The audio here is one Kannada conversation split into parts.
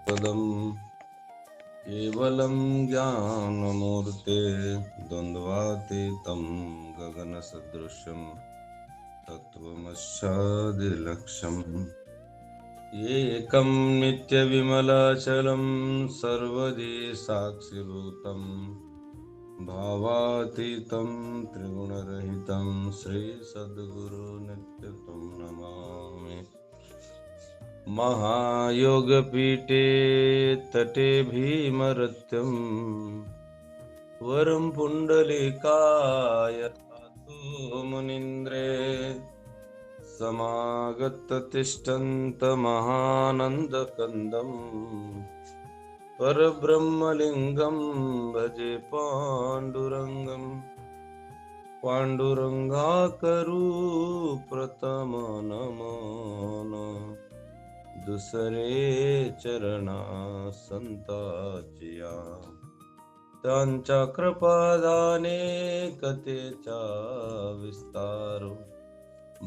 पदं केवलं ज्ञानमूर्ते द्वन्द्वातीतं गगनसदृशं तत्त्वमस्यादिलक्ष्यम् एकं नित्यविमलाचलं सर्वदि साक्षिभूतं भावातीतं त्रिगुणरहितं श्रीसद्गुरुनित्यं नमामि। महायोगपीठे तटे भीमरत्यं वरं पुण्डलीकाय दातु मुनीन्द्रे समागततिष्ठन्तमहानन्दकन्दं परब्रह्मलिङ्गं भजे पाण्डुरङ्गाकरू प्रथम नमो दुसरे चरणा संताचिया त्यांच्या कृपादाने कथेचा विस्तार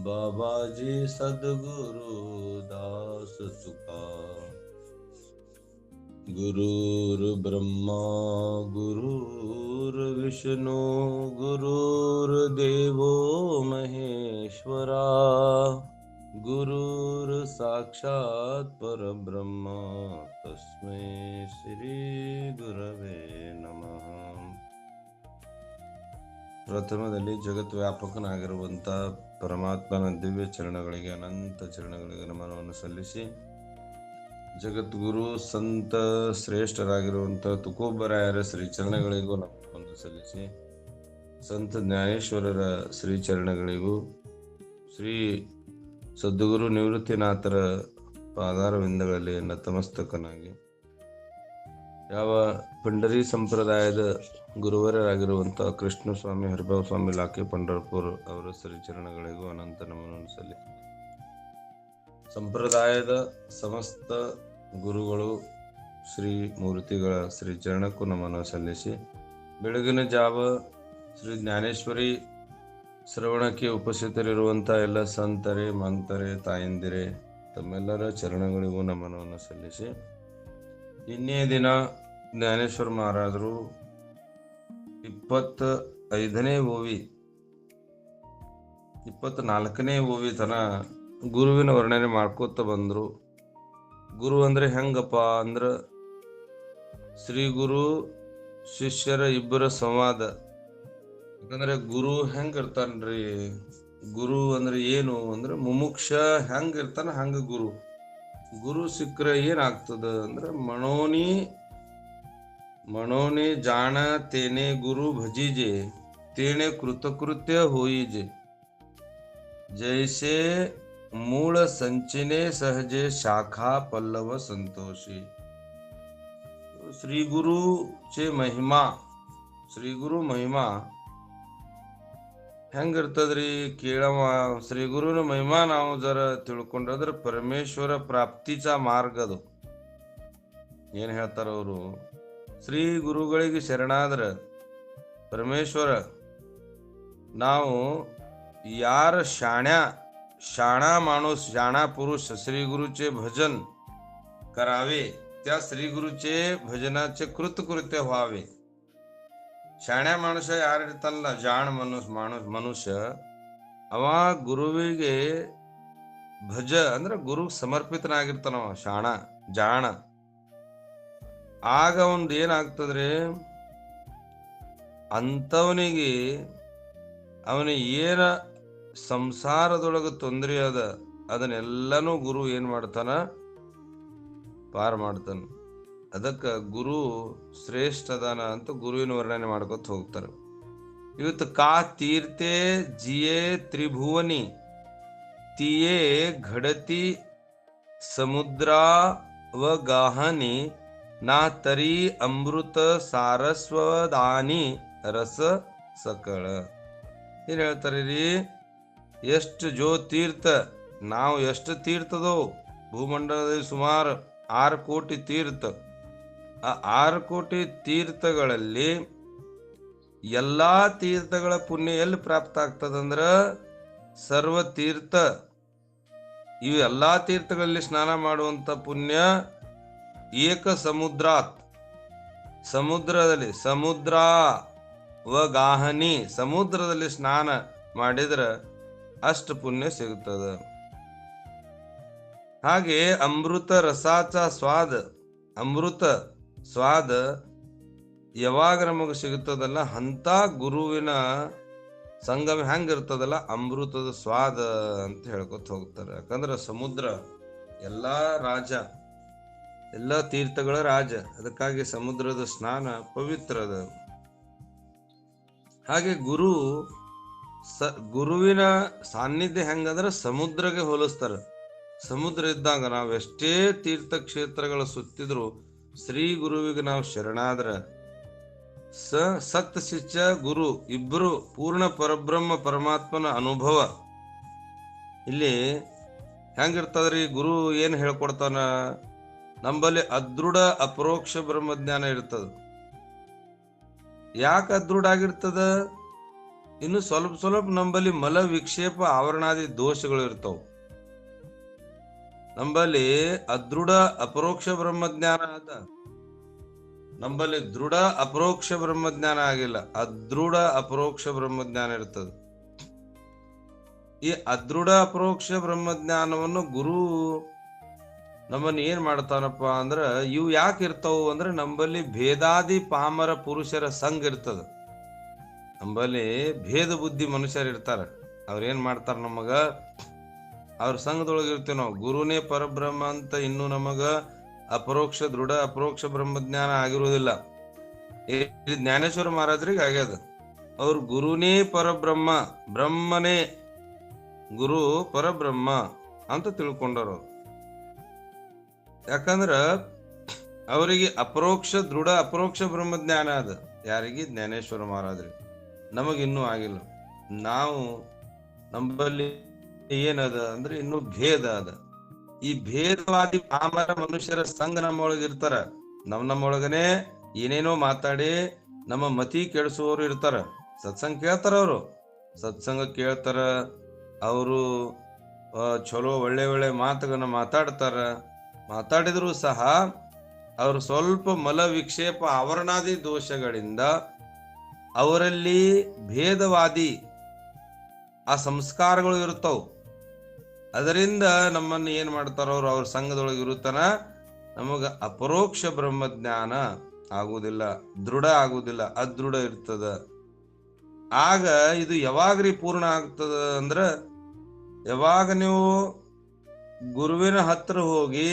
बाबाजी सद्गुरु दास तुका गुरुर्ब्रह्मा गुरुर्विष्णू गुरुर्देवो महेश्वरा गुरुर साक्षात परब्रह्म तस्मै ಶ್ರೀ ಗುರವೇ ನಮಃ. ಪ್ರಥಮದಲ್ಲಿ ಜಗತ್ ವ್ಯಾಪಕನಾಗಿರುವಂಥ ಪರಮಾತ್ಮನ ದಿವ್ಯ ಚರಣಗಳಿಗೆ ಅನಂತ ಚರಣಗಳಿಗೆ ನಮನವನ್ನು ಸಲ್ಲಿಸಿ, ಜಗದ್ಗುರು ಸಂತ ಶ್ರೇಷ್ಠರಾಗಿರುವಂಥ ತುಕೋಬರಾಯರ ಶ್ರೀಚರಣಗಳಿಗೂ ನಮನವನ್ನು ಸಲ್ಲಿಸಿ, ಸಂತ ಜ್ಞಾನೇಶ್ವರರ ಶ್ರೀಚರಣಗಳಿಗೂ, ಶ್ರೀ ಸದ್ಗುರು ನಿವೃತ್ತಿನಾಥರ ಪಾದಾರವಿಂದಗಳಲ್ಲಿ ನತಮಸ್ತಕನಾಗಿ, ಯಾವ ಪಂಡರಿ ಸಂಪ್ರದಾಯದ ಗುರುವರರಾಗಿರುವಂಥ ಕೃಷ್ಣಸ್ವಾಮಿ ಹರಿಭಾವ ಸ್ವಾಮಿ ಲಾಕೆ ಪಂಡರಪುರ್ ಅವರ ಶ್ರೀಚರಣಗಳಿಗೂ ಅನಂತ ನಮನವನ್ನು ಸಲ್ಲಿಸಿ, ಸಂಪ್ರದಾಯದ ಸಮಸ್ತ ಗುರುಗಳು ಶ್ರೀ ಮೂರ್ತಿಗಳ ಶ್ರೀಚರಣಕ್ಕೂ ನಮನ ಸಲ್ಲಿಸಿ, ಬೆಳಗಿನ ಜಾವ ಶ್ರೀ ಜ್ಞಾನೇಶ್ವರಿ ಶ್ರವಣಕ್ಕೆ ಉಪಸ್ಥಿತರಿರುವಂಥ ಎಲ್ಲ ಸಂತರೆ ಮಂತರೆ ತಾಯಂದಿರೆ ತಮ್ಮೆಲ್ಲರ ಚರಣಗಳಿಗೂ ನಮನವನ್ನು ಸಲ್ಲಿಸಿ, ನಿನ್ನೆ ದಿನ ಜ್ಞಾನೇಶ್ವರ ಮಹಾರಾಜರು 25ನೇ ಓವಿ 24ನೇ ಓವಿ ತನ ಗುರುವಿನ ವರ್ಣನೆ ಮಾಡ್ಕೋತ ಬಂದರು. ಗುರು ಅಂದ್ರೆ ಹೆಂಗಪ್ಪ ಅಂದ್ರ ಶ್ರೀ ಗುರು ಶಿಷ್ಯರ ಇಬ್ಬರ ಸಂವಾದ. ಯಾಕಂದ್ರೆ ಗುರು ಹೆಂಗ ಇರ್ತಾನ್ರಿ, ಗುರು ಅಂದ್ರೆ ಏನು ಅಂದ್ರೆ ಮುಮುಕ್ಷ ಹೆಂಗ ಇರ್ತಾನ ಹಂಗ ಗುರು. ಗುರು ಸಿಕ್ಕರೆ ಏನಾಗ್ತದ ಅಂದ್ರೆ ಮನೋನಿ ಜಾಣ ತೇನೆ ಗುರು ಭಜಿಜೆ ತೇನೆ ಕೃತಕೃತ್ಯ ಹೋಯಿಜೆ ಜೈಸೆ ಮೂಳ ಸಂಚಿನೆ ಸಹಜೆ ಶಾಖಾ ಪಲ್ಲವ ಸಂತೋಷಿ. ಶ್ರೀ ಗುರುचे महिमा ಹೆಂಗಿರ್ತದ್ರಿ ಕೇಳವ. ಶ್ರೀ ಗುರುನ ಮಹಿಮಾ ನಾವು ಜರ ತಿಳ್ಕೊಂಡ್ರೆ ಪರಮೇಶ್ವರ ಪ್ರಾಪ್ತಿचा ಮಾರ್ಗ ಅದು. ಏನ್ ಹೇಳ್ತಾರ ಅವರು, ಶ್ರೀ ಗುರುಗಳಿಗೆ ಶರಣಾದ್ರ ಪರಮೇಶ್ವರ ನಾವು यार शाणा माणूस शाणा पुरुष श्री गुरुचे भजन करावे, त्या श्री गुरुचे भजनाचे कृतकृत्य व्हावे. ಶಾಣ್ಯ ಮನುಷ್ಯ ಯಾರಿರ್ತಾನಲ್ಲ, ಜಾಣ ಮನುಷ್ಯ ಅವ ಗುರುವಿಗೆ ಭಜ ಅಂದ್ರೆ ಗುರು ಸಮರ್ಪಿತನಾಗಿರ್ತಾನವ, ಜಾಣ. ಆಗ ಒಂದು ಏನಾಗ್ತದ್ರಿ, ಅಂಥವನಿಗೆ ಅವನಿಗೆ ಏನ ಸಂಸಾರದೊಳಗೆ ತೊಂದರೆ ಅದ ಅದನ್ನೆಲ್ಲನೂ ಗುರು ಏನ್ ಮಾಡ್ತಾನ, ಪಾರ್ ಮಾಡ್ತಾನ. ಅದಕ್ಕೆ ಗುರು ಶ್ರೇಷ್ಠ ಅದಾನ ಅಂತ ಗುರುವಿನ ವರ್ಣನೆ ಮಾಡ್ಕೊತ ಹೋಗ್ತಾರೆ. ಇವತ್ತು ಕಾ ತೀರ್ತೆ ಜಿಯೇ ತ್ರಿಭುವನಿ ತಿಯೇ ಘಡತಿ ಸಮುದ್ರ ವ ಗಾಹನಿ ನಾ ತರಿ ಅಮೃತ ಸಾರಸ್ವದಾನಿ ರಸ ಸಕಳ. ಏನ್ ಹೇಳ್ತಾರೆ ರೀ, ಎಷ್ಟು ಜೋ ತೀರ್ಥ, ನಾವು ಎಷ್ಟು ತೀರ್ಥದೋ ಭೂಮಂಡಲದಲ್ಲಿ ಸುಮಾರು 6 ಕೋಟಿ ತೀರ್ಥ. ಆ 6 ಕೋಟಿ ತೀರ್ಥಗಳಲ್ಲಿ ಎಲ್ಲಾ ತೀರ್ಥಗಳ ಪುಣ್ಯ ಎಲ್ಲಿ ಪ್ರಾಪ್ತ ಆಗ್ತದಂದ್ರ ಸರ್ವ ತೀರ್ಥ, ಇವು ಎಲ್ಲಾ ತೀರ್ಥಗಳಲ್ಲಿ ಸ್ನಾನ ಮಾಡುವಂತ ಪುಣ್ಯ ಏಕ ಸಮುದ್ರಾತ್, ಸಮುದ್ರದಲ್ಲಿ ಸಮುದ್ರ ಗಾಹನಿ, ಸಮುದ್ರದಲ್ಲಿ ಸ್ನಾನ ಮಾಡಿದ್ರ ಅಷ್ಟು ಪುಣ್ಯ ಸಿಗುತ್ತದ. ಹಾಗೆ ಅಮೃತ ರಸಾಚ ಸ್ವಾದ, ಅಮೃತ ಸ್ವಾದ ಯಾವಾಗ ನಮಗೆ ಸಿಗುತ್ತದಲ್ಲ ಅಂತ ಗುರುವಿನ ಸಂಗಮ ಹೆಂಗಿರ್ತದಲ್ಲ ಅಮೃತದ ಸ್ವಾದ ಅಂತ ಹೇಳ್ಕೊತ ಹೋಗ್ತಾರೆ. ಯಾಕಂದ್ರೆ ಸಮುದ್ರ ಎಲ್ಲಾ ರಾಜ, ಎಲ್ಲ ತೀರ್ಥಗಳ ರಾಜ, ಅದಕ್ಕಾಗಿ ಸಮುದ್ರದ ಸ್ನಾನ ಪವಿತ್ರದ. ಹಾಗೆ ಗುರುವಿನ ಸಾನ್ನಿಧ್ಯ ಹೆಂಗಂದ್ರೆ ಸಮುದ್ರಗೆ ಹೋಲಿಸ್ತಾರ. ಸಮುದ್ರ ಇದ್ದಾಗ ನಾವು ಎಷ್ಟೇ ತೀರ್ಥಕ್ಷೇತ್ರಗಳ ಸುತ್ತಿದ್ರು ಶ್ರೀ ಗುರುವಿಗೆ ನಾವು ಶರಣಾದ್ರ ಸತ್ ಶಿಷ್ಯ ಗುರು ಇಬ್ಬರು ಪೂರ್ಣ ಪರಬ್ರಹ್ಮ ಪರಮಾತ್ಮನ ಅನುಭವ. ಇಲ್ಲಿ ಹೆಂಗಿರ್ತದ್ರಿ, ಗುರು ಏನ್ ಹೇಳ್ಕೊಡ್ತಾನ, ನಂಬಲ್ಲಿ ಅದೃಢ ಅಪರೋಕ್ಷ ಬ್ರಹ್ಮಜ್ಞಾನ ಇರ್ತದ. ಯಾಕೆ ಅದೃಢ ಆಗಿರ್ತದ? ಇನ್ನು ಸ್ವಲ್ಪ ಸ್ವಲ್ಪ ನಂಬಲ್ಲಿ ಮಲ ವಿಕ್ಷೇಪ ಆವರಣಾದಿ ದೋಷಗಳು ಇರ್ತಾವ. ನಂಬಲ್ಲಿ ಅದೃಢ ಅಪರೋಕ್ಷ ಬ್ರಹ್ಮಜ್ಞಾನ ಅದ, ನಂಬಲ್ಲಿ ದೃಢ ಅಪರೋಕ್ಷ ಬ್ರಹ್ಮಜ್ಞಾನ ಆಗಿಲ್ಲ, ಅದೃಢ ಅಪರೋಕ್ಷ ಬ್ರಹ್ಮಜ್ಞಾನ ಇರ್ತದೆ. ಈ ಅದೃಢ ಅಪರೋಕ್ಷ ಬ್ರಹ್ಮಜ್ಞಾನವನ್ನು ಗುರು ನಮ್ಮನ್ನ ಏನ್ ಮಾಡ್ತಾನಪ್ಪ ಅಂದ್ರ, ಇವು ಯಾಕೆ ಇರ್ತಾವು ಅಂದ್ರೆ ನಂಬಲ್ಲಿ ಭೇದಾದಿ ಪಾಮರ ಪುರುಷರ ಸಂಘ ಇರ್ತದ. ನಂಬಲ್ಲಿ ಭೇದ ಬುದ್ಧಿ ಮನುಷ್ಯರು ಇರ್ತಾರ, ಅವ್ರೇನ್ ಮಾಡ್ತಾರ, ನಮಗ ಅವ್ರ ಸಂಘದೊಳಗೆ ಇರ್ತೀವಿ ನಾವು. ಗುರುನೇ ಪರಬ್ರಹ್ಮ ಅಂತ ಇನ್ನು ನಮಗ ಅಪರೋಕ್ಷ ದೃಢ ಅಪರೋಕ್ಷ ಬ್ರಹ್ಮಜ್ಞಾನ ಆಗಿರುವುದಿಲ್ಲ. ಜ್ಞಾನೇಶ್ವರ ಮಹಾರಾಜರಿಗೆ ಆಗ್ಯದ. ಅವ್ರು ಗುರುನೇ ಪರಬ್ರಹ್ಮ, ಬ್ರಹ್ಮನೇ ಗುರು ಪರಬ್ರಹ್ಮ ಅಂತ ತಿಳ್ಕೊಂಡರು. ಯಾಕಂದ್ರ ಅವರಿಗೆ ಅಪರೋಕ್ಷ ದೃಢ ಅಪರೋಕ್ಷ ಬ್ರಹ್ಮಜ್ಞಾನ ಅದ. ಯಾರಿಗೆ? ಜ್ಞಾನೇಶ್ವರ ಮಹಾರಾಜರಿಗೆ. ನಮಗಿನ್ನೂ ಆಗಿಲ್ಲ. ನಾವು ನಂಬಲ್ಲಿ ಏನದ ಅಂದ್ರೆ ಇನ್ನು ಭೇದ ಅದ. ಈ ಭೇದವಾದಿ ಪಾಮರ ಮನುಷ್ಯರ ಸಂಘ ನಮ್ಮೊಳಗೆ ಇರ್ತಾರ. ನಮ್ಮೊಳಗನೆ ಏನೇನೋ ಮಾತಾಡಿ ನಮ್ಮ ಮತಿ ಕೆಡಿಸುವವರು ಇರ್ತಾರ. ಸತ್ಸಂಗ ಕೇಳ್ತಾರ, ಅವರು ಸತ್ಸಂಗ ಕೇಳ್ತಾರ, ಅವರು ಚಲೋ ಒಳ್ಳೆ ಒಳ್ಳೆ ಮಾತುಗಳನ್ನ ಮಾತಾಡಿದ್ರು ಸಹ ಅವರು ಸ್ವಲ್ಪ ಮಲ ವಿಕ್ಷೇಪ ಆವರಣಾದಿ ದೋಷಗಳಿಂದ ಅವರಲ್ಲಿ ಭೇದವಾದಿ ಆ ಸಂಸ್ಕಾರಗಳು ಇರ್ತಾವ. ಅದರಿಂದ ನಮ್ಮನ್ನು ಏನ್ ಮಾಡ್ತಾರ, ಅವ್ರ ಸಂಘದೊಳಗೆ ಇರುತ್ತಾನ, ನಮಗ ಅಪರೋಕ್ಷ ಬ್ರಹ್ಮಜ್ಞಾನ ಆಗುವುದಿಲ್ಲ, ದೃಢ ಆಗುವುದಿಲ್ಲ, ಅದೃಢ ಇರ್ತದ. ಆಗ ಇದು ಯಾವಾಗ್ರಿ ಪೂರ್ಣ ಆಗ್ತದ ಅಂದ್ರ, ಯಾವಾಗ ನೀವು ಗುರುವಿನ ಹತ್ರ ಹೋಗಿ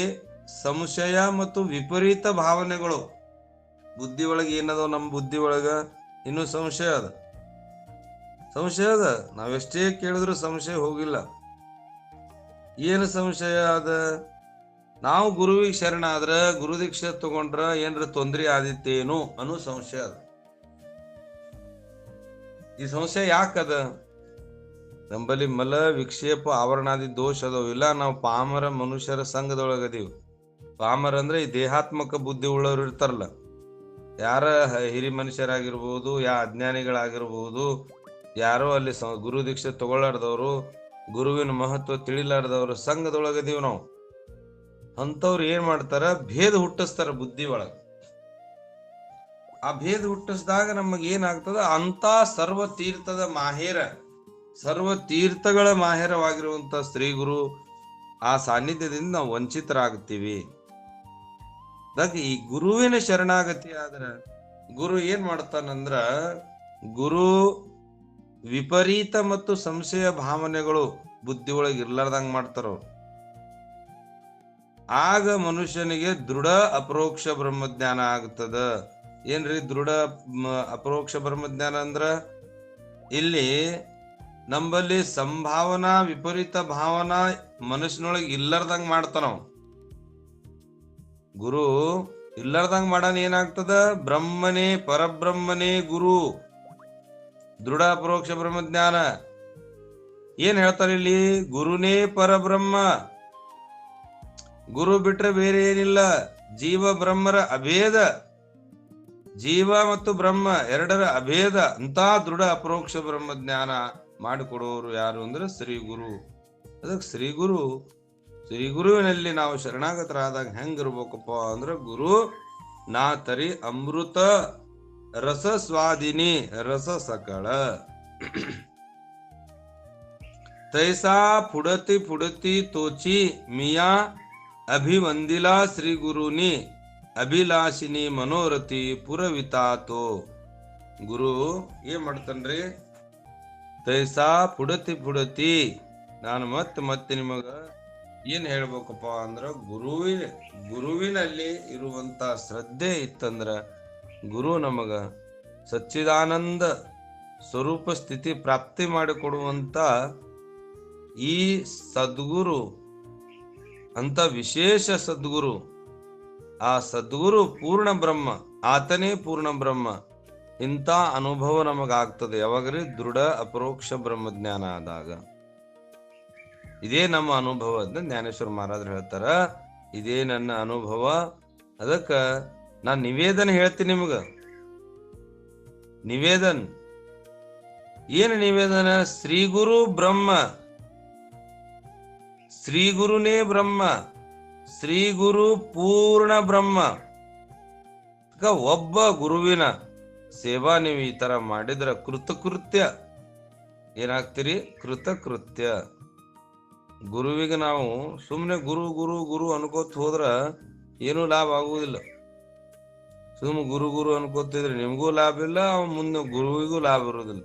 ಸಂಶಯ ಮತ್ತು ವಿಪರೀತ ಭಾವನೆಗಳು ಬುದ್ಧಿ ಒಳಗೆ ಏನದ, ನಮ್ಮ ಬುದ್ಧಿ ಒಳಗ ಇನ್ನೂ ಸಂಶಯ ಅದ, ನಾವೆಷ್ಟೇ ಕೇಳಿದ್ರು ಸಂಶಯ ಹೋಗಿಲ್ಲ. ಏನು ಸಂಶಯ ಅದ? ನಾವು ಗುರುವಿಗೆ ಶರಣಾದ್ರ, ಗುರು ದೀಕ್ಷೆ ತಗೊಂಡ್ರ ಏನ್ರ ತೊಂದ್ರೆ ಆದಿತ್ತೇನು ಅನ್ನೋ ಸಂಶಯ ಅದ. ಈ ಸಂಶಯ ಯಾಕದ? ನಂಬಲ್ಲಿ ಮಲ ವಿಕ್ಷೇಪ ಆವರಣಾದಿ ದೋಷ ಅದಾವ. ಇಲ್ಲ, ನಾವು ಪಾಮರ ಮನುಷ್ಯರ ಸಂಘದೊಳಗದೀವಿ. ಪಾಮರ ಅಂದ್ರೆ ಈ ದೇಹಾತ್ಮಕ ಬುದ್ಧಿ ಉಳ್ಳವ್ರು ಇರ್ತಾರಲ್ಲ, ಯಾರ ಹಿರಿ ಮನುಷ್ಯರಾಗಿರ್ಬೋದು, ಅಜ್ಞಾನಿಗಳಾಗಿರ್ಬೋದು, ಯಾರೋ ಅಲ್ಲಿ ಗುರು ದೀಕ್ಷೆ ತಗೊಳ್ಳಾರ್ದವ್ರು, ಗುರುವಿನ ಮಹತ್ವ ತಿಳಿಲಾರ್ದವ್ರು ಸಂಘದೊಳಗದೀವಿ ನಾವು. ಅಂತವ್ರು ಏನ್ ಮಾಡ್ತಾರ, ಭೇದ ಹುಟ್ಟಿಸ್ತಾರ ಬುದ್ಧಿ ಒಳಗ. ಆ ಭೇದ ಹುಟ್ಟಿಸಿದಾಗ ನಮಗ್ ಏನಾಗ್ತದ, ಅಂತ ಸರ್ವ ತೀರ್ಥದ ಮಾಹೇರ, ಸರ್ವ ತೀರ್ಥಗಳ ಮಾಹೇರವಾಗಿರುವಂತ ಶ್ರೀ ಗುರು ಆ ಸಾನ್ನಿಧ್ಯದಿಂದ ನಾವು ವಂಚಿತರಾಗ್ತೀವಿ. ಅದಕ್ಕೆ ಈ ಗುರುವಿನ ಶರಣಾಗತಿ ಆದ್ರ ಗುರು ಏನ್ ಮಾಡ್ತಾನಂದ್ರ, ಗುರು ವಿಪರೀತ ಮತ್ತು ಸಂಶಯ ಭಾವನೆಗಳು ಬುದ್ಧಿ ಒಳಗೆ ಇರ್ಲಾರ್ದಂಗ ಮಾಡ್ತಾರ. ಆಗ ಮನುಷ್ಯನಿಗೆ ದೃಢ ಅಪರೋಕ್ಷ ಬ್ರಹ್ಮಜ್ಞಾನ ಆಗ್ತದ. ಏನ್ರಿ ದೃಢ ಅಪರೋಕ್ಷ ಬ್ರಹ್ಮಜ್ಞಾನ ಅಂದ್ರ, ಇಲ್ಲಿ ನಂಬಲ್ಲಿ ಸಂಭಾವನಾ ವಿಪರೀತ ಭಾವನಾ ಮನುಷ್ಯನೊಳಗೆ ಇಲ್ಲರ್ದಂಗ ಮಾಡ್ತಾನ. ಗುರು ಇಲ್ಲರ್ದಂಗ ಮಾಡಾನ ಏನಾಗ್ತದ, ಬ್ರಹ್ಮನೇ ಪರಬ್ರಹ್ಮನೇ ಗುರು, ದೃಢ ಅಪರೋಕ್ಷ ಬ್ರಹ್ಮಜ್ಞಾನ. ಏನ್ ಹೇಳ್ತಾರೆ ಇಲ್ಲಿ, ಗುರುನೇ ಪರಬ್ರಹ್ಮ, ಗುರು ಬಿಟ್ರೆ ಬೇರೆ ಏನಿಲ್ಲ. ಜೀವ ಬ್ರಹ್ಮರ ಅಭೇದ, ಜೀವ ಮತ್ತು ಬ್ರಹ್ಮ ಎರಡರ ಅಭೇದ ಅಂತ ದೃಢ ಅಪರೋಕ್ಷ ಬ್ರಹ್ಮಜ್ಞಾನ ಮಾಡಿಕೊಡುವವರು ಯಾರು ಅಂದ್ರೆ ಶ್ರೀ ಗುರು. ಅದಕ್ಕೆ ಶ್ರೀ ಗುರು ಶ್ರೀ ಗುರುವಿನಲ್ಲಿ ನಾವು ಶರಣಾಗತರಾದಾಗ ಹೆಂಗಿರ್ಬೇಕಪ್ಪ ಅಂದ್ರೆ ಗುರು ನಾ ತರಿ ಅಮೃತ ರಸ ಸ್ವಾದಿನಿ ರಸ ಸಕಳ तैसा फुडती फुडती तोची मिया अभिवंदिला श्री गुरुनी अभिलाषिनी मनोरथी पुरवितातो ಗುರು ಏನ್ ಮಾಡ್ತಾನ್ರಿ ತೈಸಾ ಫುಡತಿ ಫುಡತಿ ನಾನು ಮತ್ತೆ ನಿಮಗ ಏನ್ ಹೇಳ್ಬೇಕಪ್ಪ ಅಂದ್ರ ಗುರುವಿನಲ್ಲಿ ಇರುವಂತ ಶ್ರದ್ಧೆ ಇತ್ತಂದ್ರ ಗುರು ನಮಗ ಸಚ್ಚಿದಾನಂದ ಸ್ವರೂಪ ಸ್ಥಿತಿ ಪ್ರಾಪ್ತಿ ಮಾಡಿಕೊಡುವಂತ ಈ ಸದ್ಗುರು ಅಂತ ವಿಶೇಷ ಸದ್ಗುರು, ಆ ಸದ್ಗುರು ಪೂರ್ಣ ಬ್ರಹ್ಮ, ಆತನೇ ಪೂರ್ಣ ಬ್ರಹ್ಮ. ಇಂಥ ಅನುಭವ ನಮಗಾಗ್ತದೆ ಯಾವಾಗ್ರಿ? ದೃಢ ಅಪರೋಕ್ಷ ಬ್ರಹ್ಮಜ್ಞಾನ ಆದಾಗ. ಇದೇ ನಮ್ಮ ಅನುಭವ ಅಂತ ಜ್ಞಾನೇಶ್ವರ ಮಹಾರಾಜರು ಹೇಳ್ತಾರ. ಇದೇ ನನ್ನ ಅನುಭವ. ಅದಕ್ಕ ನಾನ್ ನಿವೇದನ ಹೇಳ್ತೀನಿ ನಿಮಗ. ನಿವೇದನ್ ಏನು ನಿವೇದನ? ಶ್ರೀ ಗುರು ಬ್ರಹ್ಮ, ಶ್ರೀ ಗುರುನೇ ಬ್ರಹ್ಮ, ಶ್ರೀ ಗುರು ಪೂರ್ಣ ಬ್ರಹ್ಮ. ಒಬ್ಬ ಗುರುವಿನ ಸೇವಾ ನೀವು ಈ ತರ ಮಾಡಿದ್ರ ಕೃತಕೃತ್ಯ ಏನಾಗ್ತೀರಿ? ಕೃತಕೃತ್ಯ. ಗುರುವಿಗೆ ನಾವು ಸುಮ್ನೆ ಗುರು ಗುರು ಗುರು ಅನ್ಕೋತ ಹೋದ್ರ ಏನೂ ಲಾಭ ಆಗುವುದಿಲ್ಲ. ಸುಮ್ ಗುರು ಗುರು ಅನ್ಕೋತಿದ್ರೆ ನಿಮ್ಗೂ ಲಾಭ ಇಲ್ಲ, ಅವ್ ಮುಂದೆ ಗುರುವಿಗೂ ಲಾಭ ಇರೋದಿಲ್ಲ.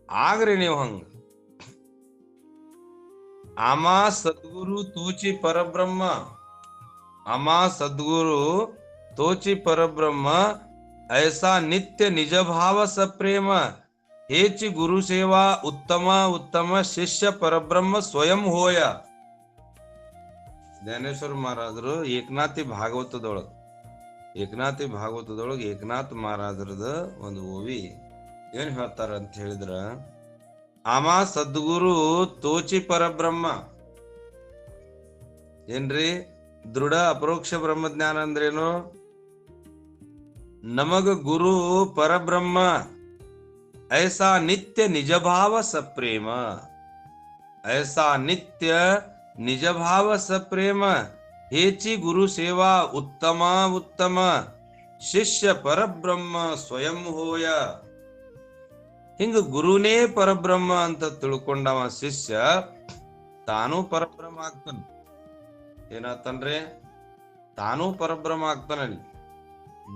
ಆಗ್ರಿ ನೀವು ಹಂಗ. ಆಮಾ ಸದ್ಗುರು ತೋಚಿ ಪರಬ್ರಹ್ಮ, ಅಮಾ ಸದ್ಗುರು ತೋಚಿ ಪರಬ್ರಹ್ಮ, ಐಸಾ ನಿತ್ಯ ನಿಜ ಭಾವ ಸಪ್ರೇಮ, ಹೇಚಿ ಗುರು ಸೇವಾ ಉತ್ತಮ ಉತ್ತಮ ಶಿಷ್ಯ ಪರಬ್ರಹ್ಮ ಸ್ವಯಂ ಹೋಯ. ಜ್ಞಾನೇಶ್ವರ ಮಹಾರಾಜರು ಏಕನಾಥಿ ಭಾಗವತದೊಳಗ ಏಕನಾಥ್ ಮಹಾರಾಜರದ ಒಂದು ಓವಿ ಏನ್ ಹೇಳ್ತಾರ ಅಂತ ಹೇಳಿದ್ರ, ಆಮ ಸದ್ಗುರು ತೋಚಿ ಪರಬ್ರಹ್ಮ ಏನ್ರಿ? ದೃಢ ಅಪರೋಕ್ಷ ಬ್ರಹ್ಮಜ್ಞಾನ ಅಂದ್ರೇನು? ನಮಗ ಗುರು ಪರಬ್ರಹ್ಮ, ಐಸಾ ನಿತ್ಯ ನಿಜಭಾವ ಸಪ್ರೇಮ, ಐಸಾ ನಿತ್ಯ ನಿಜಭಾವ ಸಪ್ರೇಮ, ಹೇಚಿ ಗುರು ಸೇವಾ ಉತ್ತಮ ಉತ್ತಮ ಶಿಷ್ಯ ಪರಬ್ರಹ್ಮ ಸ್ವಯಂ ಹೋಯ. ಹಿಂಗ ಗುರುನೇ ಪರಬ್ರಹ್ಮ ಅಂತ ತಿಳ್ಕೊಂಡವ ಶಿಷ್ಯ ತಾನೂ ಪರಬ್ರಹ್ಮ ಆಗ್ತಾನ. ಏನಾತನ್ರಿ? ತಾನೂ ಪರಬ್ರಹ್ಮ ಆಗ್ತಾನಲ್ಲಿ.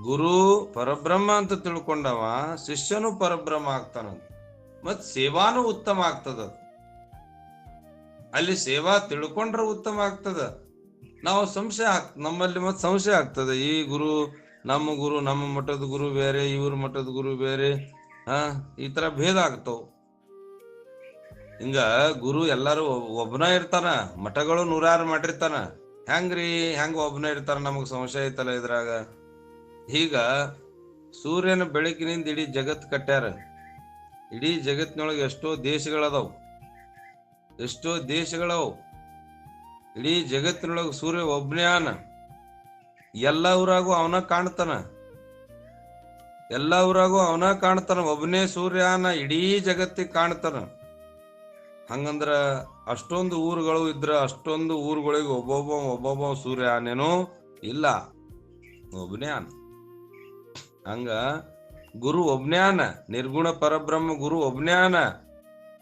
ಗುರು ಪರಬ್ರಹ್ಮ ಅಂತ ತಿಳ್ಕೊಂಡವ ಶಿಷ್ಯನು ಪರಬ್ರಹ್ಮ ಆಗ್ತಾನ. ಮತ್ ಸೇವಾನು ಉತ್ತಮ ಆಗ್ತದ. ಅಲ್ಲಿ ಸೇವಾ ತಿಳ್ಕೊಂಡ್ರ ಉತ್ತಮ ಆಗ್ತದ. ನಾವು ನಮ್ಮಲ್ಲಿ ಮತ್ ಸಂಶಯ ಆಗ್ತದೆ. ಈ ಗುರು ನಮ್ಮ ಮಠದ ಗುರು ಬೇರೆ, ಇವ್ರ ಮಠದ ಗುರು ಬೇರೆ, ಈ ತರ ಭೇದ ಆಗ್ತಾವ. ಹಿಂಗ ಗುರು ಎಲ್ಲಾರು ಒಬ್ಬನ ಇರ್ತಾನ, ಮಠಗಳು 100 ಮಾಡಿರ್ತಾನ. ಹೆಂಗ ಒಬ್ಬನ ಇರ್ತಾರ? ನಮಗ್ ಸಂಶಯ ಐತಲ್ಲ ಇದ್ರಾಗ. ಈಗ ಸೂರ್ಯನ ಬೆಳಕಿನಿಂದ ಇಡೀ ಜಗತ್ ಕಟ್ಟ್ಯಾರ. ಇಡೀ ಜಗತ್ತಿನೊಳಗೆ ಎಷ್ಟೋ ದೇಶಗಳವು. ಇಡೀ ಜಗತ್ತಿನೊಳಗೆ ಸೂರ್ಯ ಒಬ್ಬನೇ ಆನ. ಎಲ್ಲ ಊರಾಗೂ ಅವನ ಕಾಣ್ತಾನ. ಒಬ್ಬನೇ ಸೂರ್ಯನ ಇಡೀ ಜಗತ್ತಿಗೆ ಕಾಣ್ತಾನ. ಹಂಗಂದ್ರ ಅಷ್ಟೊಂದು ಊರುಗಳು ಇದ್ರ ಅಷ್ಟೊಂದು ಊರುಗಳಿಗೆ ಒಬ್ಬೊಬ್ಬ ಸೂರ್ಯ ಆನೇನೋ ಇಲ್ಲ, ಒಬ್ಬನೇ ಆನ. ಹಂಗ ಗುರು ಒಬ್ಬನೇ ಆನ. ನಿರ್ಗುಣ ಪರಬ್ರಹ್ಮ ಗುರು ಒಬ್ಬನೇ ಆನ.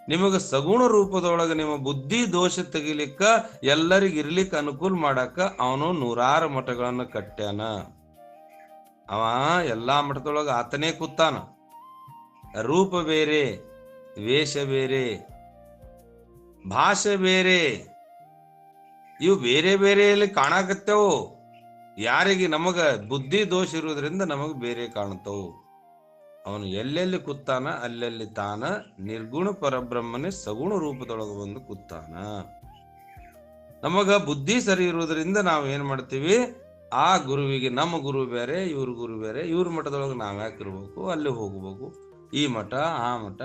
ನಿಮಗ ಸಗುಣ ರೂಪದೊಳಗ ನಿಮ್ಮ ಬುದ್ಧಿ ದೋಷ ತೆಗಿಲಿಕ್ಕ, ಎಲ್ಲರಿಗ ಇರ್ಲಿಕ್ಕೆ ಅನುಕೂಲ ಮಾಡಾಕ ಅವನು 100 ಮಠಗಳನ್ನ ಕಟ್ಟ್ಯಾನ. ಅವ ಎಲ್ಲಾ ಮಠದೊಳಗ ಆತನೇ ಕೂತಾನ. ರೂಪ ಬೇರೆ, ವೇಷ ಬೇರೆ, ಭಾಷೆ ಬೇರೆ, ಇವು ಬೇರೆ ಬೇರೆಯಲ್ಲಿ ಕಾಣಾಕತ್ತೇವು. ಯಾರಿಗೆ? ನಮಗ ಬುದ್ಧಿ ದೋಷ ಇರುವುದರಿಂದ ನಮಗ ಬೇರೆ ಕಾಣ್ತವು. ಅವನು ಎಲ್ಲೆಲ್ಲಿ ಕೂತಾನ ಅಲ್ಲೆಲ್ಲಿ ತಾನ ನಿರ್ಗುಣ ಪರಬ್ರಹ್ಮನೇ ಸಗುಣ ರೂಪದೊಳಗೆ ಬಂದು ಕೂತಾನ. ನಮಗ ಬುದ್ಧಿ ಸರಿ ಇರುವುದರಿಂದ ನಾವು ಏನ್ ಮಾಡ್ತೀವಿ? ಆ ಗುರುವಿಗೆ ನಮ್ಮ ಗುರು ಬೇರೆ, ಇವ್ರ ಗುರು ಬೇರೆ, ಇವ್ರ ಮಠದೊಳಗೆ ನಾವ್ ಯಾಕಿರ್ಬೇಕು? ಅಲ್ಲಿ ಹೋಗ್ಬೇಕು. ಈ ಮಠ ಆ ಮಠ,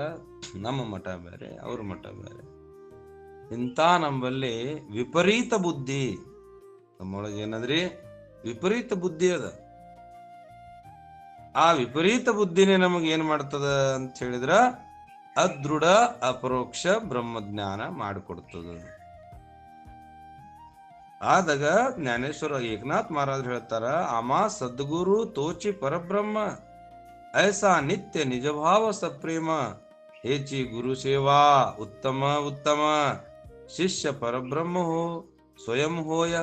ನಮ್ಮ ಮಠ ಬೇರೆ, ಅವ್ರ ಮಠ ಬೇರೆ. ಇಂಥ ನಮ್ಮಲ್ಲಿ ವಿಪರೀತ ಬುದ್ಧಿ. ನಮ್ಮೊಳಗೆ ಏನದ್ರಿ? ವಿಪರೀತ ಬುದ್ಧಿ ಅದ. ಆ ವಿಪರೀತ ಬುದ್ಧಿನೇ ನಮಗ್ ಏನ್ ಮಾಡ್ತದ ಅಂತ ಹೇಳಿದ್ರ ಅದೃಢ ಅಪರೋಕ್ಷ ಬ್ರಹ್ಮಜ್ಞಾನ ಮಾಡಿಕೊಡ್ತದ. ಆದಾಗ ಜ್ಞಾನೇಶ್ವರ ಏಕನಾಥ್ ಮಹಾರಾಜ್ ಹೇಳ್ತಾರ, ಅಮ ಸದ್ಗುರು ತೋಚಿ ಪರಬ್ರಹ್ಮ ಐಸಾ ನಿತ್ಯ ನಿಜಭಾವ ಸಪ್ರೇಮ ಹೇಚಿ ಗುರು ಸೇವಾ ಉತ್ತಮ ಉತ್ತಮ ಶಿಷ್ಯ ಪರಬ್ರಹ್ಮ ಹೋ ಸ್ವಯಂ ಹೋಯ.